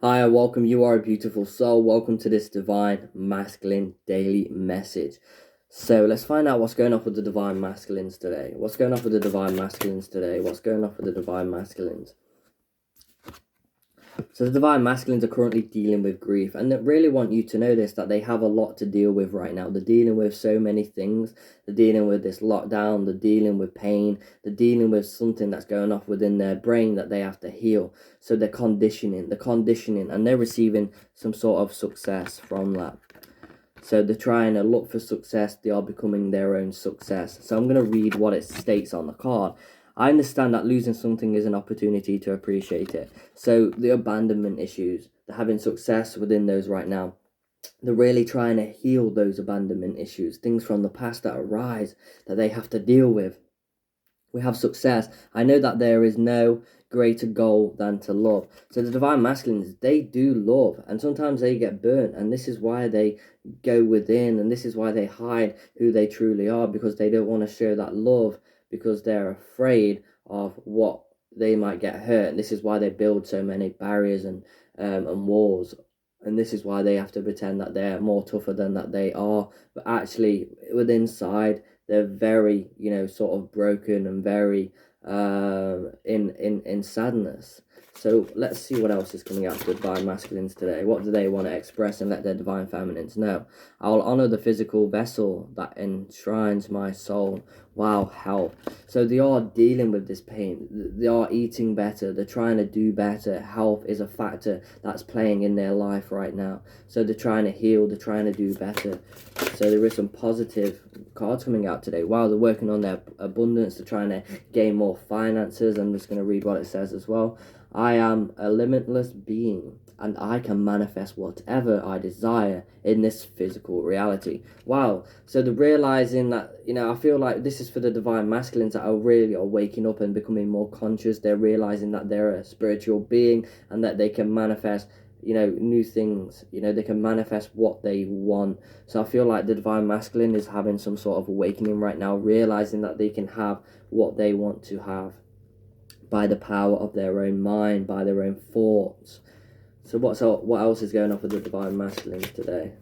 Hi, welcome. You are a beautiful soul. Welcome to this divine masculine daily message. So let's find out what's going on with the divine masculines today. What's going on with the divine masculines today? What's going on with the divine masculines? So the divine masculines are currently dealing with grief, and they really want you to know this, that they have a lot to deal with right now. They're dealing with so many things. They're dealing with this lockdown. They're dealing with pain. They're dealing with something that's going off within their brain that they have to heal. So they're conditioning, and they're receiving some sort of success from that. So they're trying to look for success. They are becoming their own success. So I'm going to read what it states on the card. I understand that losing something is an opportunity to appreciate it. So the abandonment issues, they're having success within those right now. They're really trying to heal those abandonment issues, things from the past that arise that they have to deal with. We have success. I know that there is no greater goal than to love. So the divine masculines, they do love, and sometimes they get burnt, and this is why they go within, and this is why they hide who they truly are, because they don't want to show that love, because they're afraid of what they might get hurt. And this is why they build so many barriers and walls. And this is why they have to pretend that they're more tougher than that they are, but actually within inside they're very, sort of broken and very in sadness. So let's see what else is coming out to the divine masculines today. What do they want to express and let their divine feminines know? I will honor the physical vessel that enshrines my soul. Wow, help. So they are dealing with this pain. They are eating better. They're trying to do better. Health is a factor that's playing in their life right now. So they're trying to heal. They're trying to do better. So there is some positive cards coming out today. Wow, they're working on their abundance. They're trying to gain more finances. I'm just going to read what it says as well. I am a limitless being, and I can manifest whatever I desire in this physical reality. Wow. So the realizing that, I feel like this is for the divine masculines that are waking up and becoming more conscious. They're realizing that they're a spiritual being and that they can manifest new things. They can manifest what they want. So I feel like the divine masculine is having some sort of awakening right now, realizing that they can have what they want to have by the power of their own mind, by their own thoughts. So what else is going on with the divine masculines today?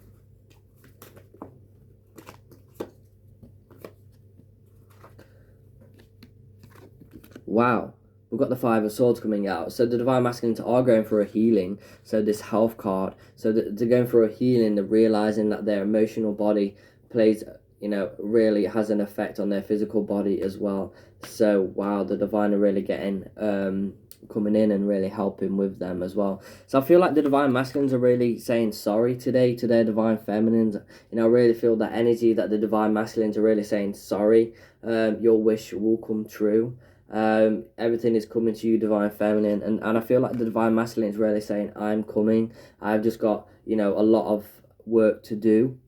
Wow, we've got the Five of Swords coming out. So the divine masculines are going for a healing. So this health card. So they're going for a healing. They're realizing that their emotional body plays, really has an effect on their physical body as well. So wow, the divine are really getting coming in and really helping with them as well. So I feel like the divine masculines are really saying sorry today to their divine feminines. I really feel that energy that the divine masculines are really saying sorry. Your wish will come true. Everything is coming to you, divine feminine, and I feel like the divine masculine is really saying, I'm coming. I've just got a lot of work to do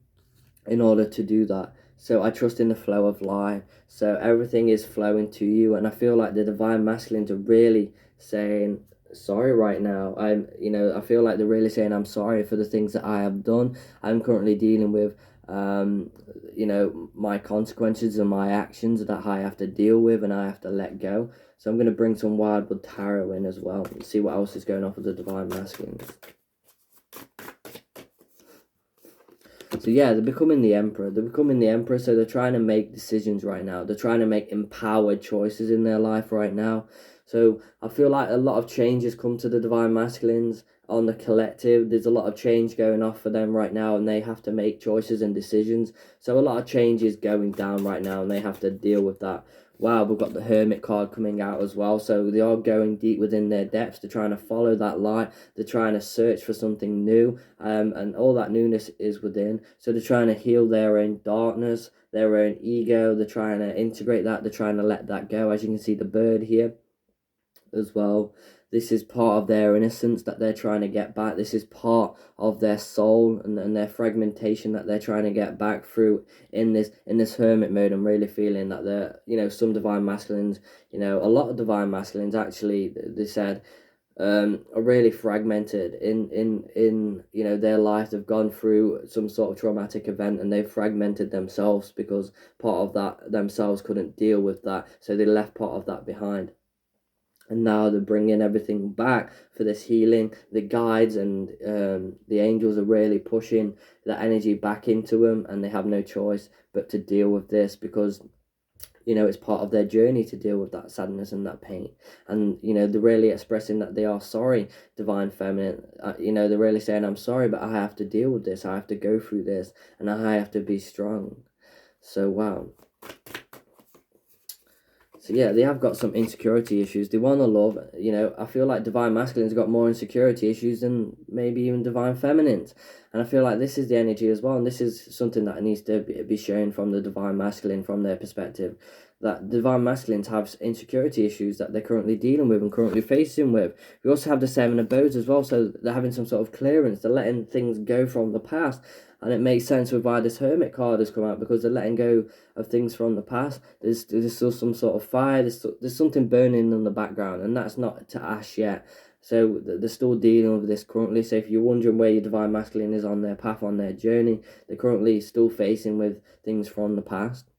in order to do that. So I trust in the flow of life. So everything is flowing to you, and I feel like the divine masculines are really saying sorry right now. I feel like they're really saying I'm sorry for the things that I have done. I'm currently dealing with my consequences and my actions that I have to deal with and I have to let go. So I'm going to bring some Wildwood Tarot in as well and see what else is going on with the divine masculines. So yeah, they're becoming the emperor. They're becoming the emperor, so they're trying to make decisions right now. They're trying to make empowered choices in their life right now. So I feel like a lot of changes come to the divine masculines on the collective. There's a lot of change going off for them right now, and they have to make choices and decisions. So a lot of change is going down right now, and they have to deal with that. Wow, we've got the Hermit card coming out as well. So they are going deep within their depths. They're trying to follow that light. They're trying to search for something new. And all that newness is within. So they're trying to heal their own darkness, their own ego. They're trying to integrate that. They're trying to let that go. As you can see, the bird here as well. This is part of their innocence that they're trying to get back. This is part of their soul and their fragmentation that they're trying to get back through in this hermit mode. I'm really feeling that some divine masculines, a lot of divine masculines actually, they said, are really fragmented in their life. They've gone through some sort of traumatic event and they've fragmented themselves because part of that themselves couldn't deal with that, so they left part of that behind. and now they're bringing everything back for this healing. The guides and the angels are really pushing that energy back into them, and they have no choice but to deal with this, because it's part of their journey to deal with that sadness and that pain. And they're really expressing that they are sorry, divine feminine. They're really saying, I'm sorry, but I have to deal with this, I have to go through this, and I have to be strong. So wow. So yeah, they have got some insecurity issues. They want to love. I feel like divine masculines got more insecurity issues than maybe even divine feminines. And I feel like this is the energy as well. And this is something that needs to be shown from the divine masculine, from their perspective. That divine masculines have insecurity issues that they're currently dealing with and currently facing with. We also have the Seven of Bows as well. So they're having some sort of clearance. They're letting things go from the past. And it makes sense with why this Hermit card has come out, because they're letting go of things from the past. There's still some sort of fire. There's something burning in the background, and that's not to ash yet. So they're still dealing with this currently. So if you're wondering where your divine masculine is on their path, on their journey, they're currently still facing with things from the past.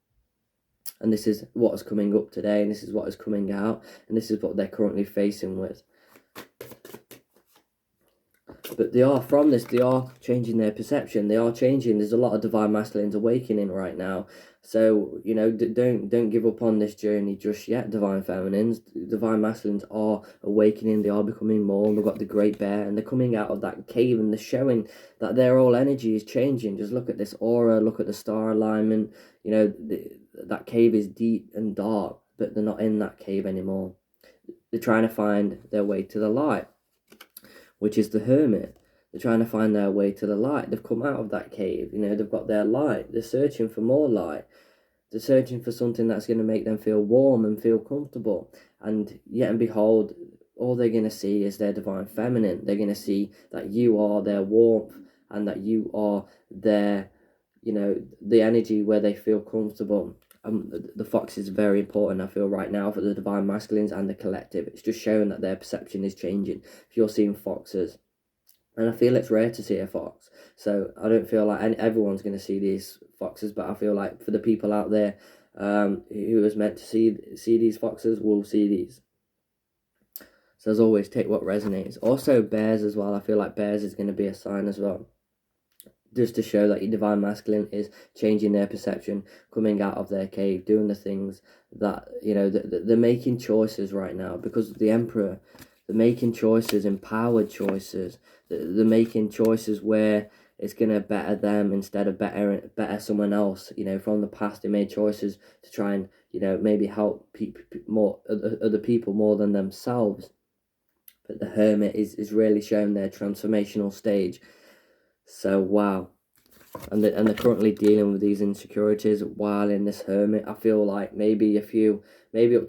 And this is what is coming up today, and this is what is coming out, and this is what they're currently facing with. But they are changing their perception. They are changing. There's a lot of divine masculines awakening right now. So don't give up on this journey just yet, divine feminines. Divine masculines are awakening. They are becoming more. And we've got the Great Bear, and they're coming out of that cave, and they're showing that their whole energy is changing. Just look at this aura. Look at the star alignment. That cave is deep and dark, but they're not in that cave anymore. They're trying to find their way to the light, which is the Hermit. They're trying to find their way to the light. They've come out of that cave. They've got their light. They're searching for more light. They're searching for something that's going to make them feel warm and feel comfortable. And yet and behold, all they're going to see is their divine feminine. They're going to see that you are their warmth, and that you are their, the energy where they feel comfortable. The fox is very important, I feel, right now, for the divine masculines and the collective. It's just showing that their perception is changing. If you're seeing foxes, and I feel it's rare to see a fox, so I don't feel like everyone's going to see these foxes, but I feel like for the people out there who is meant to see these foxes will see these. So as always, take what resonates. Also bears as well. I feel like bears is going to be a sign as well, just to show that your divine masculine is changing their perception, coming out of their cave, doing the things that, they're making choices right now, because the Emperor, they're making choices, empowered choices. They're making choices where it's going to better them instead of better someone else. From the past, they made choices to try and, maybe help other people more than themselves. But the Hermit is really showing their transformational stage. So wow. And they're currently dealing with these insecurities while in this Hermit. I feel like maybe up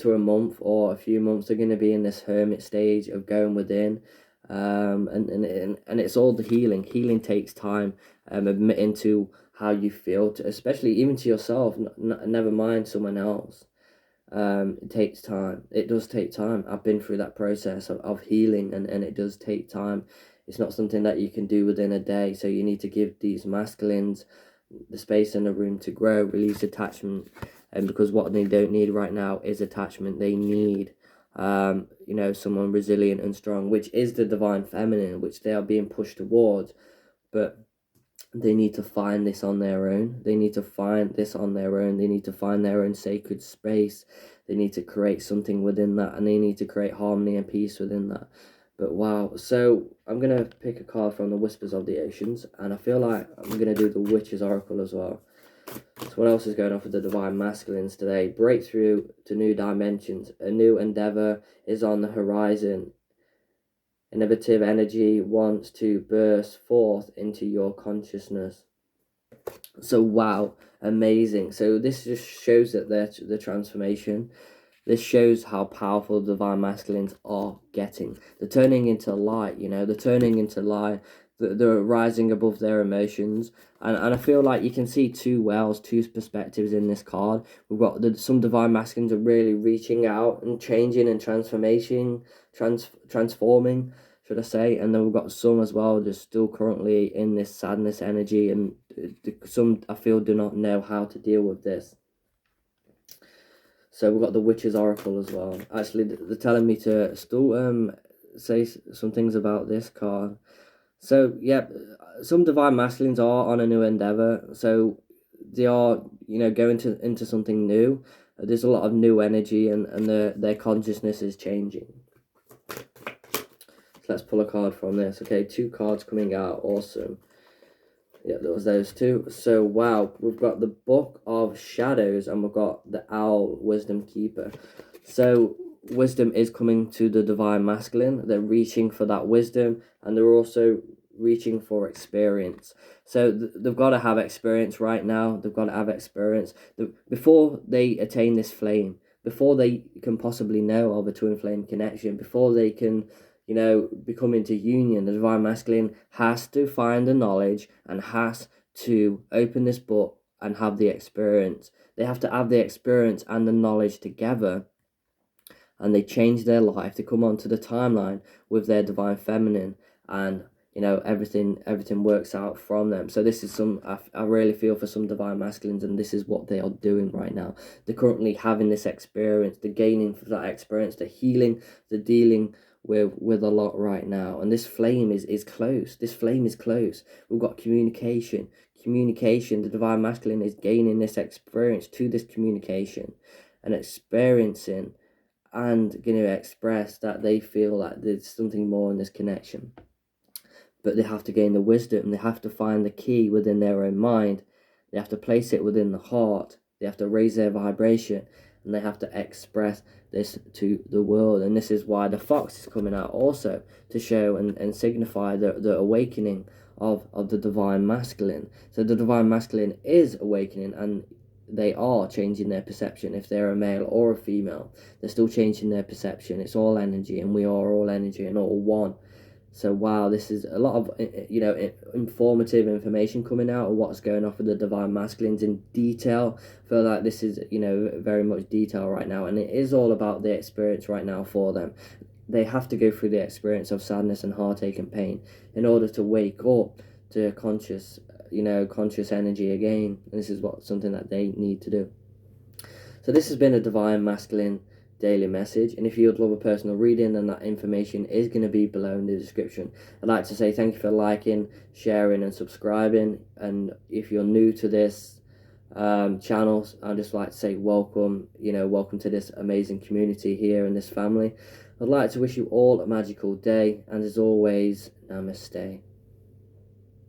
to a month or a few months, they're going to be in this Hermit stage of going within. And it's all the healing. Healing takes time. Admitting to how you feel, especially even to yourself, never mind someone else. It takes time. It does take time. I've been through that process of healing, and it does take time. It's not something that you can do within a day. So you need to give these masculines the space and the room to grow, release attachment. And because what they don't need right now is attachment. They need, someone resilient and strong, which is the divine feminine, which they are being pushed towards. But they need to find this on their own. They need to find this on their own. They need to find their own sacred space. They need to create something within that, and they need to create harmony and peace within that. But wow, so I'm going to pick a card from the Whispers of the Oceans, and I feel like I'm going to do the Witch's Oracle as well. So what else is going on for the Divine Masculines today? Breakthrough to new dimensions. A new endeavor is on the horizon. Innovative energy wants to burst forth into your consciousness. So wow, amazing. So this just shows that the transformation. This shows how powerful the divine masculines are getting. They're turning into light, they're turning into light. They're rising above their emotions. And I feel like you can see two perspectives in this card. We've got some divine masculines are really reaching out and changing and transforming, should I say. And then we've got some as well just still currently in this sadness energy. And some, I feel, do not know how to deal with this. So we've got the Witch's Oracle as well. Actually, they're telling me to still say some things about this card. So yeah, some divine masculines are on a new endeavor. So they are, going into something new. There's a lot of new energy, and their consciousness is changing. So let's pull a card from this. Okay, 2 cards coming out. Awesome. Yeah, there was those 2. So wow, we've got the Book of Shadows, and we've got the Owl Wisdom Keeper. So wisdom is coming to the divine masculine. They're reaching for that wisdom, and they're also reaching for experience. So they've got to have experience right now. They've got to have experience before they attain this flame, before they can possibly know of a twin flame connection, before they can become into union. The divine masculine has to find the knowledge and has to open this book and have the experience. They have to have the experience and the knowledge together, and they change their life. They come onto the timeline with their divine feminine, and everything works out from them. So this is I really feel for some divine masculines, and this is what they are doing right now. They're currently having this experience. They're gaining from that experience. They're healing. They're dealing with a lot right now, and this flame is close. This flame is close. We've got communication. The divine masculine is gaining this experience to this communication and experiencing, and going to express that they feel that there's something more in this connection. But they have to gain the wisdom. They have to find the key within their own mind. They have to place it within the heart. They have to raise their vibration, and they have to express this to the world. And this is why the fox is coming out also, to show and signify the awakening of the divine masculine. So the divine masculine is awakening, and they are changing their perception. If they're a male or a female, they're still changing their perception. It's all energy, and we are all energy and all one. So wow, this is a lot of informative information coming out of what's going on with the divine masculines in detail. I feel like this is very much detail right now, and it is all about the experience right now for them. They have to go through the experience of sadness and heartache and pain in order to wake up to conscious energy again. And this is something that they need to do. So this has been a divine masculine daily message, and if you would love a personal reading, then that information is going to be below in the description. I'd like to say thank you for liking, sharing and subscribing, and if you're new to this channel, I'd just like to say welcome to this amazing community here in this family. I'd like to wish you all a magical day, and as always, namaste.